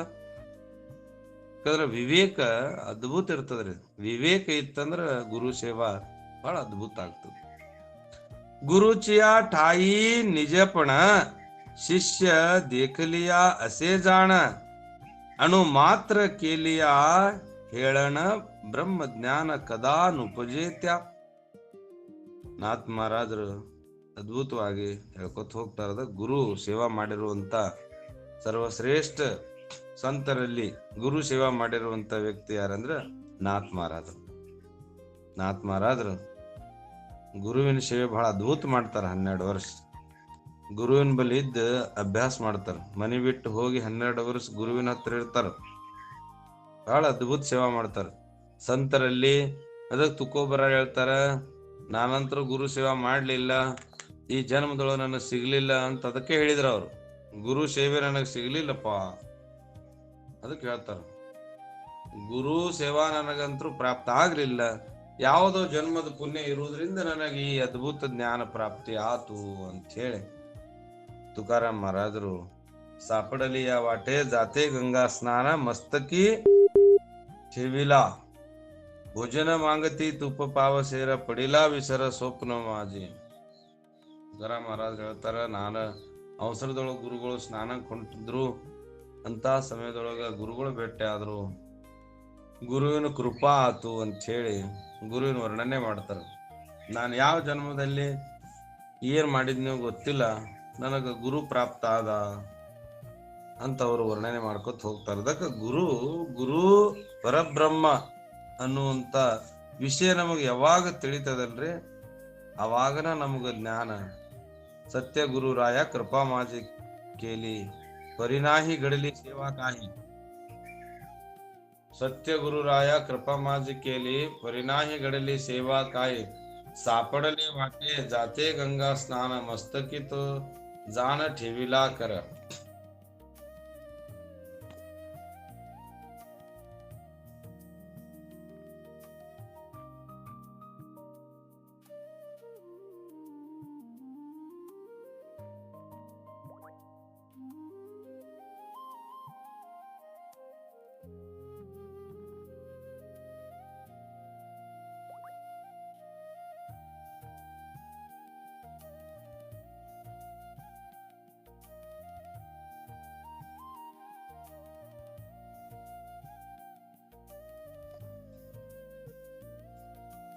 ಯಾಕಂದ್ರ ವಿವೇಕ ಅದ್ಭುತ ಇರ್ತದ್ರಿ. ವಿವೇಕ ಇತ್ತಂದ್ರ ಗುರು ಸೇವಾ ಬಹಳ ಅದ್ಭುತ ಆಗ್ತದೆ. ಗುರುಚಿಯ ಠಾಯಿ ನಿಜಪಣ ಶಿಷ್ಯ ದೇಖಲಿಯಾ ಅಸೇ ಜಾಣ ಅಣು ಮಾತ್ರ ಕೇಲಿಯ ಹೇಳಣ ಬ್ರಹ್ಮ ಜ್ಞಾನ ಕದಾ ನುಪಜೇತ್ಯ. ನಾಥ್ ಮಹಾರಾಜರು ಅದ್ಭುತವಾಗಿ ಹೇಳ್ಕೊತ ಹೋಗ್ತಾರದ, ಗುರು ಸೇವಾ ಮಾಡಿರುವಂತ ಸರ್ವಶ್ರೇಷ್ಠ ಸಂತರಲ್ಲಿ ಗುರು ಸೇವಾ ಮಾಡಿರುವಂತ ವ್ಯಕ್ತಿ ಯಾರಂದ್ರ ನಾಥ್ ಮಹಾರಾಜರು. ನಾಥ್ ಮಹಾರಾಜರು ಗುರುವಿನ ಸೇವೆ ಬಹಳ ಅದ್ಭುತ ಮಾಡ್ತಾರ. 12 ವರ್ಷ ಗುರುವಿನ ಬಳಿ ಇದ್ದ ಅಭ್ಯಾಸ ಮಾಡ್ತಾರ. ಮನೆ ಬಿಟ್ಟು ಹೋಗಿ 12 ವರ್ಷ ಗುರುವಿನ ಹತ್ರ ಇರ್ತಾರ. ಬಹಳ ಅದ್ಭುತ ಸೇವಾ ಮಾಡ್ತಾರ. ಸಂತರಲ್ಲಿ ಅದಕ್ಕೆ ತುಕೋಬರ ಹೇಳ್ತಾರ, ನಾನಂತರೂ ಗುರು ಸೇವಾ ಮಾಡ್ಲಿಲ್ಲ, ಈ ಜನ್ಮದೊಳಗೆ ನನಗೆ ಸಿಗ್ಲಿಲ್ಲ ಅಂತ ಅದಕ್ಕೆ ಹೇಳಿದ್ರ ಅವ್ರು. ಗುರು ಸೇವೆ ನನಗೆ ಸಿಗ್ಲಿಲ್ಲಪ್ಪ ಅದಕ್ಕೆ ಹೇಳ್ತಾರ, ಗುರು ಸೇವಾ ನನಗಂತರೂ ಪ್ರಾಪ್ತ ಆಗ್ಲಿಲ್ಲ, ಯಾವುದೋ ಜನ್ಮದ ಪುಣ್ಯ ಇರುವುದರಿಂದ ನನಗೆ ಈ ಅದ್ಭುತ ಜ್ಞಾನ ಪ್ರಾಪ್ತಿ ಆತು ಅಂತ ಹೇಳಿ ತುಕಾರಾಮ್ ಮಹಾರಾಜರು ಸಾಪಡಲಿಯ ವಾಟೆ ಜಾತೆ ಗಂಗಾ ಸ್ನಾನ ಮಸ್ತಕಿ ठेविला भोजन मागती तुप पाव ಸೇರ ಪಡಿಲಾ ವಿಸರ ಸ್ವಪ್ನ ಮಾಜಿ. ತುಕಾರಾಮ್ ಮಹಾರಾಜ್ ಹೇಳ್ತಾರ, ನಾನ ಅವಸರದೊಳಗ ಗುರುಗಳು ಸ್ನಾನಕ್ಕೆ ಹೊಂಟಿದ್ರು, ಅಂತ ಸಮಯದೊಳಗ ಗುರುಗಳು ಭೇಟಿ ಆದ್ರು, ಗುರುವಿನ ಕೃಪಾ ಆತು ಅಂತ ಹೇಳಿ ಗುರುವಿನ ವರ್ಣನೆ ಮಾಡ್ತಾರ. ನಾನು ಯಾವ ಜನ್ಮದಲ್ಲಿ ಏನ್ ಮಾಡಿದ್ನೋ ಗೊತ್ತಿಲ್ಲ, ನನಗ ಗುರು ಪ್ರಾಪ್ತ ಆದ ಅಂತ ಅವರು ವರ್ಣನೆ ಮಾಡ್ಕೊತ ಹೋಗ್ತಾರ. ಅದಕ್ಕೆ ಗುರು ಪರಬ್ರಹ್ಮ ಅನ್ನುವಂತ ವಿಷಯ ನಮಗೆ ಯಾವಾಗ ತಿಳಿತದಲ್ರಿ, ಅವಾಗನ ನಮಗ ಜ್ಞಾನ. ಸತ್ಯ ಗುರುರಾಯ ಕೃಪಾ ಮಾಜಿ ಕೇಲಿ ಪರಿನಾಹಿ ಗಡಲಿ ಸೇವಾ ಕಾಹಿ. सत्य गुरुराया कृपा माझी केली परिनाही घडली सेवा काय सापडले वाटे जाते गंगा स्नान मस्तकीत जाण ठेविला कर.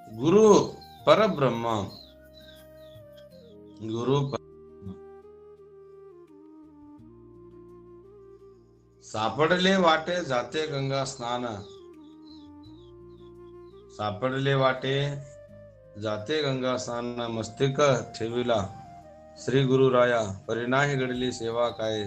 गुरु परब्रह्म गुरु सापडले वाटे जाते गंगा स्नान सापडले वाटे जाते गंगा स्नान मस्तिक ठेविला श्री गुरुराया परिनाही घडली सेवा काय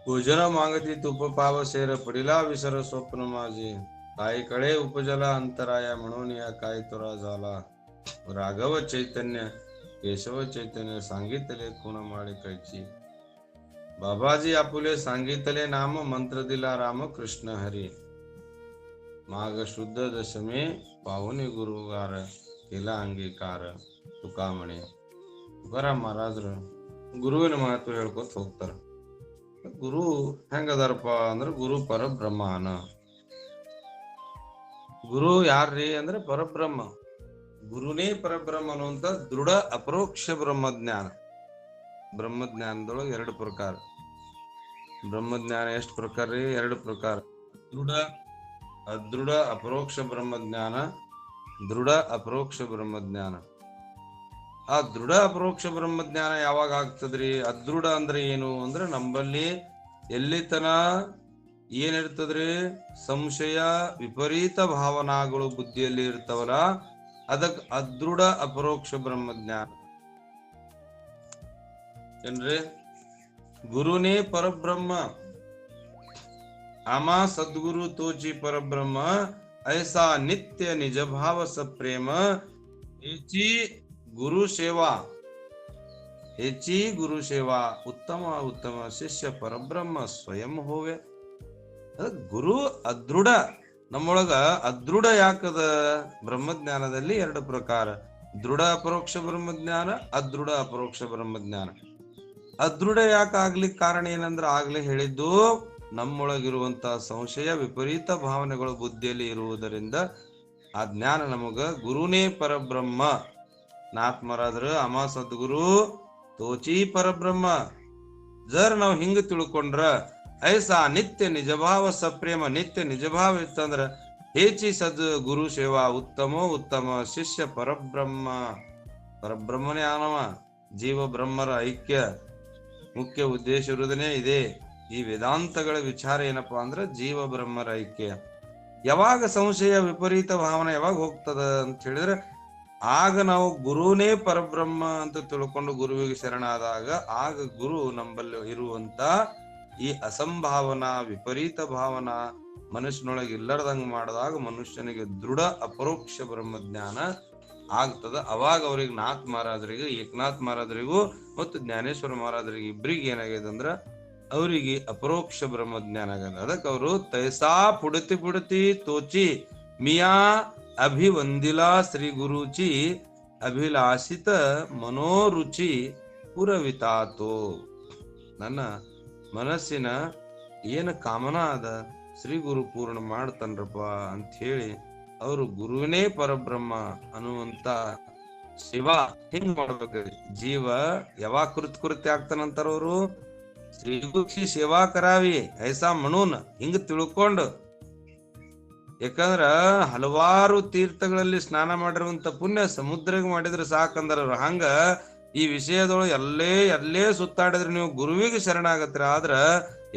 पूजन मागती तुप पाव सेर पडिला विसर स्वप्न माझे काय कळे उपजला अंतराया म्हणून या काय तुरा झाला राघव चैतन्य केशव चैतन्य सांगितले कोण माळिकाची बाबाजी आपुले सांगितले नाम मंत्र दिला राम कृष्ण हरी माग शुद्ध दशमे पाहुणे गुरुगार केला अंगीकार तुका म्हणे. ತುಕಾರಾಮ್ ಮಹಾರಾಜರು ಗುರುವಿನ ಮಹತ್ವ ಹೇಳ್ಕೊತ ಹೋಗ್ತಾರ. ಗುರು ಹೆಂಗದಾರಪ್ಪ ಅಂದ್ರ ಗುರು ಪರಬ್ರಹ್ಮನ. ಗುರು ಯಾರ್ರಿ ಅಂದ್ರೆ ಪರಬ್ರಹ್ಮ. ಗುರುನೇ ಪರಬ್ರಹ್ಮ ಅನ್ನುವಂತ ದೃಢ ಅಪರೋಕ್ಷ ಬ್ರಹ್ಮಜ್ಞಾನ. ಬ್ರಹ್ಮಜ್ಞಾನದೊಳಗೆ 2 ಪ್ರಕಾರ. ಬ್ರಹ್ಮಜ್ಞಾನ ಎಷ್ಟು ಪ್ರಕಾರ ರೀ? 2 ಪ್ರಕಾರ. ದೃಢ ಅದೃಢ ಅಪರೋಕ್ಷ ಬ್ರಹ್ಮಜ್ಞಾನ, ದೃಢ ಅಪರೋಕ್ಷ ಬ್ರಹ್ಮಜ್ಞಾನ. ಆ ದೃಢ ಅಪರೋಕ್ಷ ಬ್ರಹ್ಮಜ್ಞಾನ ಯಾವಾಗ ಆಗ್ತದ್ರಿ? ಅದೃಢ ಅಂದ್ರೆ ಏನು ಅಂದ್ರೆ ನಂಬಲ್ಲಿ ಎಲ್ಲಿತನ ಏನಿರ್ತದ್ರಿ? ಸಂಶಯ ವಿಪರೀತ ಭಾವನಾಗಳು ಬುದ್ಧಿಯಲ್ಲಿ ಇರ್ತಾವಲ್ಲ, ಅದಕ್ ಅದೃಢ ಅಪರೋಕ್ಷ ಬ್ರಹ್ಮಜ್ಞಾನ ಏನ್ರಿ? ಗುರುನೇ ಪರಬ್ರಹ್ಮ. ಆಮಾ ಸದ್ಗುರು ತೋಚಿ ಪರಬ್ರಹ್ಮ ಐಸಾ ನಿತ್ಯ ನಿಜ ಭಾವ ಸಪ್ರೇಮ ಏಚಿ ಗುರು ಸೇವಾ हेची गुरु सेवा उत्तम उत्तम ಶಿಷ್ಯ ಪರಬ್ರಹ್ಮ ಸ್ವಯಂ ಹೋವೆ. ಗುರು ಅದೃಢ, ನಮ್ಮೊಳಗ ಅದೃಢ ಯಾಕದ? ಬ್ರಹ್ಮಜ್ಞಾನದಲ್ಲಿ ಎರಡು ಪ್ರಕಾರ, ದೃಢ ಅಪರೋಕ್ಷ ಬ್ರಹ್ಮಜ್ಞಾನ, ಅದೃಢ ಅಪರೋಕ್ಷ ಬ್ರಹ್ಮಜ್ಞಾನ. ಅದೃಢ ಯಾಕೆ ಆಗ್ಲಿಕ್ಕೆ ಕಾರಣ ಏನಂದ್ರೆ ಆಗ್ಲೇ ಹೇಳಿದ್ದು, ನಮ್ಮೊಳಗಿರುವಂತಹ ಸಂಶಯ ವಿಪರೀತ ಭಾವನೆಗಳು ಬುದ್ಧಿಯಲ್ಲಿ ಇರುವುದರಿಂದ ಆ ಜ್ಞಾನ ನಮಗ ಗುರುನೇ ಪರಬ್ರಹ್ಮ. ನಾಥ್ ಮಹಾರಾಜರು ಅಮ ಸದ್ಗುರು ತೋಚಿ ಪರಬ್ರಹ್ಮ. ಜರ್ ನಾವು ಹಿಂಗ ತಿಳ್ಕೊಂಡ್ರ ಐಸಾ ನಿತ್ಯ ನಿಜಭಾವ ಸಪ್ರೇಮ, ನಿತ್ಯ ನಿಜಭಾವ ಇತ್ತಂದ್ರ ಹೇಚಿ ಸದ್ ಗುರು ಸೇವಾ ಉತ್ತಮೋ ಉತ್ತಮ ಶಿಷ್ಯ ಪರಬ್ರಹ್ಮ. ಪರಬ್ರಹ್ಮನೇ ಆನವ, ಜೀವ ಬ್ರಹ್ಮರ ಐಕ್ಯ ಮುಖ್ಯ ಉದ್ದೇಶ ಇರುವುದನೇ ಇದೆ. ಈ ವೇದಾಂತಗಳ ವಿಚಾರ ಏನಪ್ಪಾ ಅಂದ್ರೆ ಜೀವ ಬ್ರಹ್ಮರ ಐಕ್ಯ. ಯಾವಾಗ ಸಂಶಯ ವಿಪರೀತ ಭಾವನೆ ಯಾವಾಗ ಹೋಗ್ತದ ಅಂತ ಹೇಳಿದ್ರೆ, ಆಗ ನಾವು ಗುರುನೇ ಪರಬ್ರಹ್ಮ ಅಂತ ತಿಳ್ಕೊಂಡು ಗುರುವಿಗೆ ಶರಣಾದಾಗ ಆಗ ಗುರು ನಂಬಲ್ಲಿ ಇರುವಂತ ಈ ಅಸಂಭಾವನಾ ವಿಪರೀತ ಭಾವನಾ ಮನುಷ್ಯನೊಳಗೆ ಇಲ್ಲರ್ದಂಗ ಮಾಡಿದಾಗ ಮನುಷ್ಯನಿಗೆ ದೃಢ ಅಪರೋಕ್ಷ ಬ್ರಹ್ಮಜ್ಞಾನ ಆಗ್ತದ. ಅವಾಗ ಅವ್ರಿಗೆ ನಾಥ್ ಮಹಾರಾಜರಿಗೆ, ಏಕನಾಥ್ ಮಹಾರಾಜರಿಗೂ ಮತ್ತು ಜ್ಞಾನೇಶ್ವರ ಮಹಾರಾಜರಿಗೆ ಇಬ್ಬರಿಗೆ ಏನಾಗಿದೆ ಅಂದ್ರ ಅವರಿಗೆ ಅಪರೋಕ್ಷ ಬ್ರಹ್ಮಜ್ಞಾನ ಆಗ್ಯದ. ಅದಕ್ಕೆ ಅವರು ತೈಸಾ ಪುಡತಿ ಪುಡತಿ ತೋಚಿ ಮಿಯಾ ಅಭಿವಂದಿಲಾ ಶ್ರೀ ಗುರುಚಿ ಅಭಿಲಾಷಿತ ಮನೋರುಚಿ ಪುರವಿತಾತೋ. ನನ್ನ ಮನಸ್ಸಿನ ಏನು ಕಾಮನ ಅದ ಶ್ರೀ ಗುರು ಪೂರ್ಣ ಮಾಡ್ತನ್ರಪ್ಪ ಅಂತ ಹೇಳಿ ಅವರು ಗುರುವಿನೇ ಪರಬ್ರಹ್ಮ ಅನ್ನುವಂತ ಶಿವ ಹಿಂಗ್ ಮಾಡ್ಬೇಕು. ಜೀವ ಯಾವಾಗ ಕೃತ್ಯ ಆಗ್ತಾನಂತಾರ ಅವರು, ಶ್ರೀ ಗುರುಕ್ಷಿ ಸೇವಾ ಕರಾವಿ ಐಸಾ ಮನೂನ್ ಹಿಂಗ ತಿಳ್ಕೊಂಡು. ಯಾಕಂದ್ರ ಹಲವಾರು ತೀರ್ಥಗಳಲ್ಲಿ ಸ್ನಾನ ಮಾಡಿರುವಂತ ಪುಣ್ಯ ಸಮುದ್ರಕ್ಕೆ ಮಾಡಿದ್ರೆ ಸಾಕಂದ್ರ ಅವ್ರು. ಹಂಗ ಈ ವಿಷಯದೊಳಗೆ ಎಲ್ಲೇ ಸುತ್ತಾಡಿದ್ರೆ ನೀವು ಗುರುವಿಗೆ ಶರಣಾಗತ್ತರ, ಆದ್ರ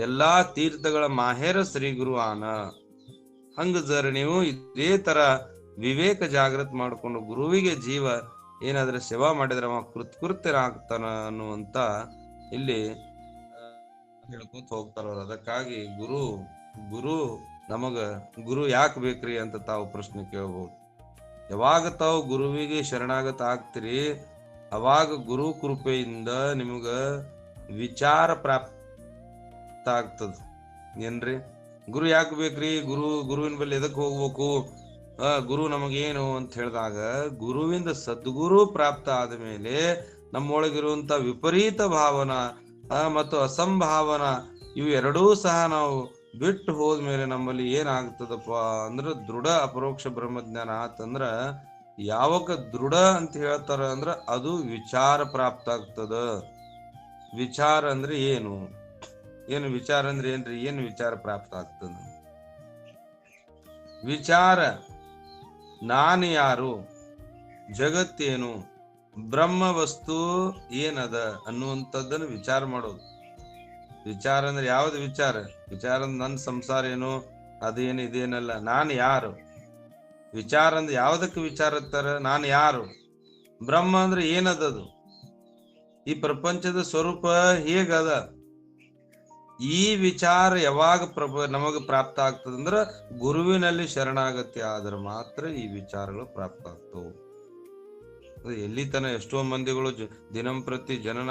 ಎಲ್ಲಾ ತೀರ್ಥಗಳ ಮಾಹೇರ ಶ್ರೀ ಗುರು ಆನ. ಹಂಗ ಜರ ನೀವು ಇದೇ ತರ ವಿವೇಕ ಜಾಗೃತ ಮಾಡ್ಕೊಂಡು ಗುರುವಿಗೆ ಜೀವ ಏನಾದ್ರೆ ಸೇವಾ ಮಾಡಿದ್ರೆ ಅವ ಕೃತ್ಯರಾಗ್ತಾನ ಅನ್ನುವಂತ ಇಲ್ಲಿ ಹೇಳ್ಕೊತ ಹೋಗ್ತಾರ. ಅದಕ್ಕಾಗಿ ಗುರು ನಮಗ ಗುರು ಯಾಕೆ ಬೇಕ್ರಿ ಅಂತ ತಾವು ಪ್ರಶ್ನೆ ಕೇಳಬಹುದು. ಯಾವಾಗ ತಾವು ಗುರುವಿಗೆ ಶರಣಾಗತ ಆಗ್ತೀರಿ ಅವಾಗ ಗುರು ಕೃಪೆಯಿಂದ ನಿಮಗ ವಿಚಾರ ಪ್ರಾಪ್ತ ಆಗ್ತದ. ಏನ್ರಿ ಗುರು ಯಾಕೆ ಬೇಕ್ರಿ? ಗುರುವಿನ ಬಳಿ ಎದಕ್ ಹೋಗ್ಬೇಕು? ಗುರು ನಮಗೇನು ಅಂತ ಹೇಳಿದಾಗ, ಗುರುವಿಂದ ಸದ್ಗುರು ಪ್ರಾಪ್ತ ಆದ ಮೇಲೆ ನಮ್ಮೊಳಗಿರುವಂತ ವಿಪರೀತ ಭಾವನಾ ಮತ್ತು ಅಸಂಭಾವನಾ ಇವು ಎರಡೂ ಸಹ ನಾವು ಬಿಟ್ಟು ಹೋದ್ಮೇಲೆ ನಮ್ಮಲ್ಲಿ ಏನಾಗ್ತದಪ್ಪ ಅಂದ್ರ ದೃಢ ಅಪರೋಕ್ಷ ಬ್ರಹ್ಮಜ್ಞಾನ ಆತಂದ್ರ, ಯಾವಾಗ ದೃಢ ಅಂತ ಹೇಳ್ತಾರ ಅಂದ್ರ ಅದು ವಿಚಾರ ಪ್ರಾಪ್ತ ಆಗ್ತದ. ವಿಚಾರ ಅಂದ್ರೆ ಏನು ವಿಚಾರ ಅಂದ್ರೆ ಏನ್ರಿ? ಏನು ವಿಚಾರ ಪ್ರಾಪ್ತ ಆಗ್ತದ? ವಿಚಾರ ನಾನು ಯಾರು, ಜಗತ್ತೇನು, ಬ್ರಹ್ಮ ವಸ್ತು ಏನದ ಅನ್ನುವಂಥದ್ದನ್ನು ವಿಚಾರ ಮಾಡೋದು. ವಿಚಾರ ಅಂದ್ರೆ ಯಾವ್ದು ವಿಚಾರ? ವಿಚಾರ ಅಂದ್ರೆ ನನ್ನ ಸಂಸಾರ ಏನು, ಅದೇನು ಇದೇನಲ್ಲ. ನಾನು ಯಾರು? ವಿಚಾರ ಅಂದ್ರೆ ಯಾವ್ದಕ್ಕೆ ವಿಚಾರತ್ತಾರ? ನಾನು ಯಾರು? ಬ್ರಹ್ಮ ಅಂದ್ರೆ ಏನದದು? ಈ ಪ್ರಪಂಚದ ಸ್ವರೂಪ ಹೇಗದ? ಈ ವಿಚಾರ ಯಾವಾಗ ನಮಗ ಪ್ರಾಪ್ತ ಆಗ್ತದಂದ್ರ ಗುರುವಿನಲ್ಲಿ ಶರಣಾಗತಿ ಆದ್ರೆ ಮಾತ್ರ ಈ ವಿಚಾರಗಳು ಪ್ರಾಪ್ತ ಆಗ್ತವು. ಎಲ್ಲಿ ತನ ಎಷ್ಟೋ ಮಂದಿಗಳು ದಿನಂಪ್ರತಿ ಜನನ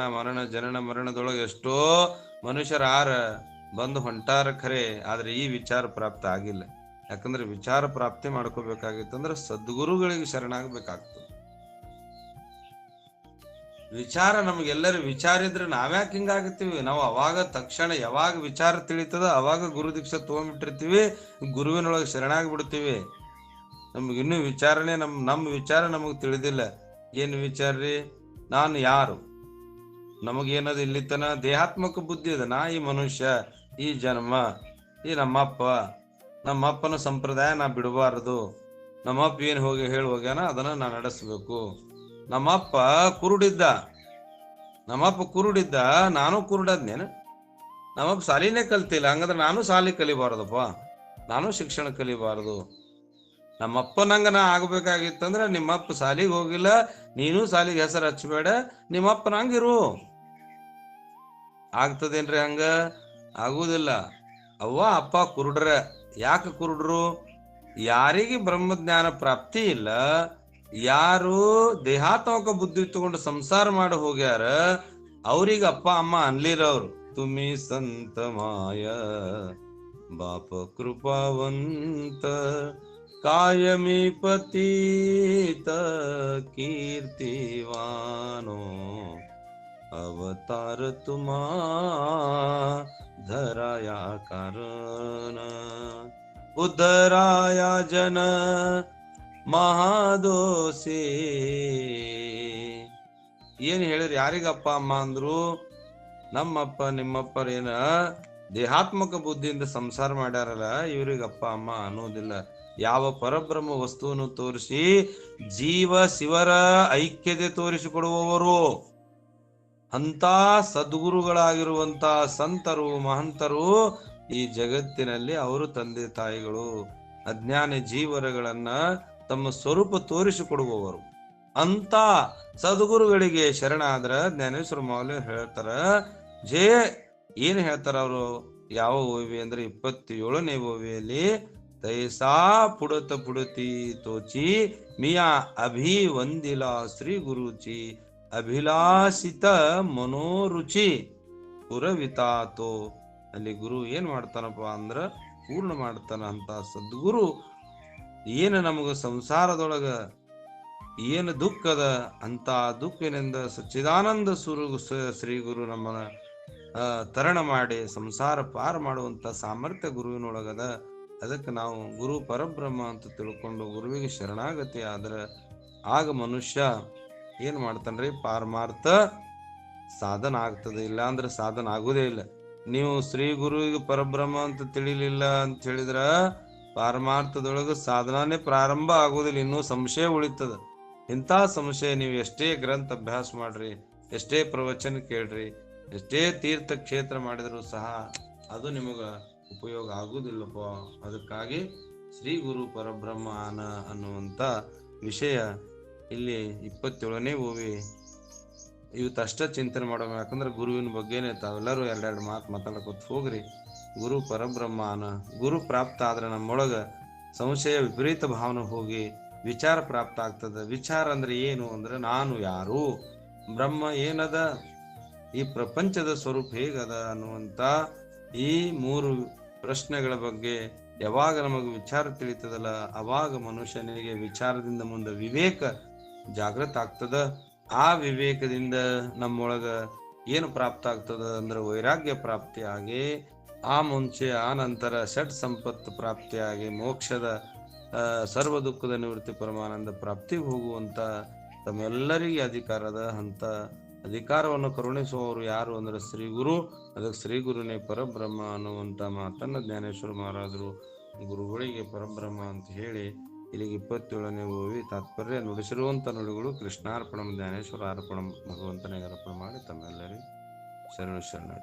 ಮರಣದೊಳಗೆ ಎಷ್ಟೋ ಮನುಷ್ಯರ ಬಂದು ಹೊಂಟಾರ ಖರೆ, ಆದ್ರೆ ಈ ವಿಚಾರ ಪ್ರಾಪ್ತ ಆಗಿಲ್ಲ. ಯಾಕಂದ್ರೆ ವಿಚಾರ ಪ್ರಾಪ್ತಿ ಮಾಡ್ಕೋಬೇಕಾಗಿತ್ತಂದ್ರೆ ಸದ್ಗುರುಗಳಿಗೆ ಶರಣಾಗಬೇಕಾಗ್ತದೆ. ವಿಚಾರ ನಮ್ಗೆಲ್ಲರೂ ವಿಚಾರ ಇದ್ರೆ ನಾವ್ಯಾಕೆ ಹಿಂಗಾಗತ್ತೀವಿ? ನಾವು ಅವಾಗ ತಕ್ಷಣ ಯಾವಾಗ ವಿಚಾರ ತಿಳಿತದ ಅವಾಗ ಗುರು ದೀಕ್ಷೆ ತಗೊಂಡ್ಬಿಟ್ಟಿರ್ತೀವಿ, ಗುರುವಿನೊಳಗೆ ಶರಣಾಗಿ ಬಿಡ್ತೀವಿ. ನಮ್ಗಿನ್ನೂ ವಿಚಾರಣೆ ನಮ್ಮ ವಿಚಾರ ನಮಗ್ ತಿಳಿದಿಲ್ಲ. ಏನ್ ವಿಚಾರ್ರಿ? ನಾನು ಯಾರು? ನಮಗೇನದು ಇಲ್ಲಿ ತನ ದೇಹಾತ್ಮಕ ಬುದ್ಧಿ ಅದ. ನಾ ಈ ಮನುಷ್ಯ, ಈ ಜನ್ಮ, ಈ ನಮ್ಮಪ್ಪನ ಸಂಪ್ರದಾಯ ನಾ ಬಿಡಬಾರದು. ನಮ್ಮಪ್ಪ ಏನ್ ಹೇಳಿ ಹೋಗ್ಯಾನ ಅದನ್ನ ನಾ ನಡೆಸ್ಬೇಕು. ನಮ್ಮಪ್ಪ ಕುರುಡಿದ್ದ, ನಾನು ಕುರುಡದ್ನೇನು? ನಮ್ಮಪ್ಪ ಸಾಲಿನೇ ಕಲ್ತಿಲ್ಲ, ಹಂಗಂದ್ರೆ ನಾನು ಸಾಲಿ ಕಲಿಬಾರದಪ್ಪ, ನಾನು ಶಿಕ್ಷಣ ಕಲಿಬಾರದು. ನಮ್ಮಪ್ಪನಂಗ ನಾ ಆಗ್ಬೇಕಾಗಿತ್ತಂದ್ರ ನಿಮ್ಮಪ್ಪ ಸಾಲಿಗೆ ಹೋಗಿಲ್ಲ, ನೀನು ಸಾಲಿಗೆ ಹೆಸರು ಹಚ್ಚಬೇಡ, ನಿಮ್ಮಪ್ಪನಂಗಿರು. ಆಗ್ತದೇನ್ರಿ? ಹಂಗ ಆಗುದಿಲ್ಲ. ಅವ್ವ ಅಪ್ಪ ಕುರುಡ್ರ. ಯಾಕೆ ಕುರುಡ್ರು? ಯಾರಿಗೆ ಬ್ರಹ್ಮಜ್ಞಾನ ಪ್ರಾಪ್ತಿ ಇಲ್ಲ, ಯಾರು ದೇಹಾತ್ಮಕ ಬುದ್ಧಿ ತಗೊಂಡು ಸಂಸಾರ ಮಾಡಿ ಹೋಗ್ಯಾರ, ಅವ್ರಿಗೆ ಅಪ್ಪ ಅಮ್ಮ ಅನ್ಲಿರವ್ರು ತುಮಿ ಸಂತ ಮಾಯ ಬಾಪ ಕೃಪಾವಂತ ಕಾಯಮಿ ಪತೀತ ಕೀರ್ತಿವಾನೋ अवतार तुम्हा धराया कारण उद्धराया जन ಮಹಾದೋಸೆ. ಏನ್ ಹೇಳಿರಿ? ಯಾರಿಗಪ್ಪ ಅಮ್ಮ ಅಂದ್ರು? ನಮ್ಮಪ್ಪ ನಿಮ್ಮಪ್ಪರೇನ ದೇಹಾತ್ಮಕ ಬುದ್ಧಿಯಿಂದ ಸಂಸಾರ ಮಾಡ್ಯಾರಲ್ಲ, ಇವ್ರಿಗಪ್ಪ ಅಮ್ಮ ಅನ್ನೋದಿಲ್ಲ. ಯಾವ ಪರಬ್ರಹ್ಮ ವಸ್ತುವನ್ನು ತೋರಿಸಿ ಜೀವ ಶಿವರ ಐಕ್ಯತೆ ತೋರಿಸಿಕೊಡುವವರು ಅಂತ ಸದ್ಗುರುಗಳಾಗಿರುವಂತ ಸಂತರು ಮಹಂತರು ಈ ಜಗತ್ತಿನಲ್ಲಿ ಅವರು ತಂದೆ ತಾಯಿಗಳು. ಅಜ್ಞಾನಿ ಜೀವರಗಳನ್ನ ತಮ್ಮ ಸ್ವರೂಪ ತೋರಿಸಿಕೊಡುವವರು ಅಂತ ಸದ್ಗುರುಗಳಿಗೆ ಶರಣಾದ್ರ ಜ್ಞಾನೇಶ್ವರ ಮೌಲ್ಯ ಹೇಳ್ತಾರ. ಏನ್ ಹೇಳ್ತಾರ ಅವರು? ಯಾವ ಓವಿ ಅಂದ್ರೆ 27ನೇ ಓವಿಯಲ್ಲಿ ತೈಸಾ ಪುಡತ ಪುಡತಿ ತೋಚಿ ಮಿಯಾ ಅಭಿ ವಂದಿಲ ಶ್ರೀ ಗುರುಚಿ ಅಭಿಲಾಷಿತ ಮನೋರುಚಿ ಪುರವಿತಾತೋ. ಅಲ್ಲಿ ಗುರು ಏನ್ ಮಾಡ್ತಾನಪ್ಪ ಅಂದ್ರ ಪೂರ್ಣ ಮಾಡ್ತಾನ. ಅಂತ ಸದ್ಗುರು ಏನು ನಮಗ ಸಂಸಾರದೊಳಗ ಏನು ದುಃಖದ ಅಂತ ದುಃಖಿನಿಂದ ಸಚ್ಚಿದಾನಂದ ಶ್ರೀ ಗುರು ನಮ್ಮನ್ನ ತರಣ ಮಾಡಿ ಸಂಸಾರ ಪಾರ ಮಾಡುವಂತ ಸಾಮರ್ಥ್ಯ ಗುರುವಿನೊಳಗದ. ಅದಕ್ಕೆ ನಾವು ಗುರು ಪರಬ್ರಹ್ಮ ಅಂತ ತಿಳ್ಕೊಂಡು ಗುರುವಿಗೆ ಶರಣಾಗತಿ ಆದ್ರ ಆಗ ಮನುಷ್ಯ ಏನ್ ಮಾಡ್ತಾನ್ರಿ? ಪಾರಮಾರ್ಥ ಸಾಧನ ಆಗ್ತದೆ. ಇಲ್ಲ ಅಂದ್ರೆ ಸಾಧನ ಆಗುದೇ ಇಲ್ಲ. ನೀವು ಶ್ರೀ ಗುರುವಿಗೆ ಪರಬ್ರಹ್ಮ ಅಂತ ತಿಳಿಲಿಲ್ಲ ಅಂತ ಹೇಳಿದ್ರ ಪಾರಮಾರ್ಥದೊಳಗ ಸಾಧನಾನೇ ಪ್ರಾರಂಭ ಆಗುದಿಲ್ಲ, ಇನ್ನೂ ಸಂಶಯ ಉಳಿತದ. ಇಂಥ ಸಂಶಯ ನೀವು ಎಷ್ಟೇ ಗ್ರಂಥ ಅಭ್ಯಾಸ ಮಾಡ್ರಿ, ಎಷ್ಟೇ ಪ್ರವಚನ ಕೇಳ್ರಿ, ಎಷ್ಟೇ ತೀರ್ಥ ಕ್ಷೇತ್ರ ಮಾಡಿದ್ರು ಸಹ ಅದು ನಿಮಗ ಉಪಯೋಗ ಆಗುದಿಲ್ಲಪ್ಪ. ಅದಕ್ಕಾಗಿ ಶ್ರೀ ಗುರು ಪರಬ್ರಹ್ಮ ಅನ್ನುವಂತ ವಿಷಯ ಇಲ್ಲಿ 27ನೇ ಓವಿ ಇವತ್ತಷ್ಟ ಚಿಂತನೆ ಮಾಡೋಣ. ಯಾಕಂದ್ರೆ ಗುರುವಿನ ಬಗ್ಗೆನೆ ತಾವೆಲ್ಲರೂ ಎರಡೆರಡು ಮಾತು ಮಾತಾಡಕೋತ ಹೋಗ್ರಿ. ಗುರು ಪರಬ್ರಹ್ಮನ ಗುರು ಪ್ರಾಪ್ತ ಆದ್ರೆ ನಮ್ಮೊಳಗ ಸಂಶಯ ವಿಪರೀತ ಭಾವನೆ ಹೋಗಿ ವಿಚಾರ ಪ್ರಾಪ್ತ ಆಗ್ತದ. ವಿಚಾರ ಅಂದ್ರೆ ಏನು ಅಂದ್ರೆ ನಾನು ಯಾರು, ಬ್ರಹ್ಮ ಏನದ, ಈ ಪ್ರಪಂಚದ ಸ್ವರೂಪ ಹೇಗದ ಅನ್ನುವಂತ ಈ 3 ಪ್ರಶ್ನೆಗಳ ಬಗ್ಗೆ ಯಾವಾಗ ನಮಗೆ ವಿಚಾರ ತಿಳಿತದಲ್ಲ ಅವಾಗ ಮನುಷ್ಯನಿಗೆ ವಿಚಾರದಿಂದ ಮುಂದೆ ವಿವೇಕ ಜಾಗೃತ ಆಗ್ತದ. ಆ ವಿವೇಕದಿಂದ ನಮ್ಮೊಳಗ ಏನು ಪ್ರಾಪ್ತ ಆಗ್ತದ ಅಂದ್ರೆ ವೈರಾಗ್ಯ ಪ್ರಾಪ್ತಿಯಾಗಿ ಆ ಮುಂಚೆ ಆ ನಂತರ ಷಟ್ ಸಂಪತ್ತು ಪ್ರಾಪ್ತಿಯಾಗಿ ಮೋಕ್ಷದ ಸರ್ವ ದುಃಖದ ನಿವೃತ್ತಿ ಪರಮಾನಂದ ಪ್ರಾಪ್ತಿಗೆ ಹೋಗುವಂತ ತಮ್ಮೆಲ್ಲರಿಗೆ ಅಧಿಕಾರದ ಅಂತ ಅಧಿಕಾರವನ್ನು ಕರುಣಿಸುವವರು ಯಾರು ಅಂದ್ರೆ ಶ್ರೀ ಗುರು. ಅದಕ್ಕೆ ಶ್ರೀ ಗುರುನೇ ಪರಬ್ರಹ್ಮ ಅನ್ನುವಂತ ಮಾತನ್ನ ಜ್ಞಾನೇಶ್ವರ ಮಹಾರಾಜರು ಗುರುಗಳಿಗೆ ಪರಬ್ರಹ್ಮ ಅಂತ ಹೇಳಿ ಇಲ್ಲಿಗೆ 27ನೇ ಓವಿ ತಾತ್ಪರ್ಯ ನುಡಿಸಿರುವಂತ ನುಡಿಗಳು ಕೃಷ್ಣಾರ್ಪಣಂ ಜ್ಞಾನೇಶ್ವರ ಅರ್ಪಣಂ ಭಗವಂತನಿಗೆ ಅರ್ಪಣೆ ಮಾಡಿ ತಮ್ಮೆಲ್ಲರಿಗೂ ಶರಣ.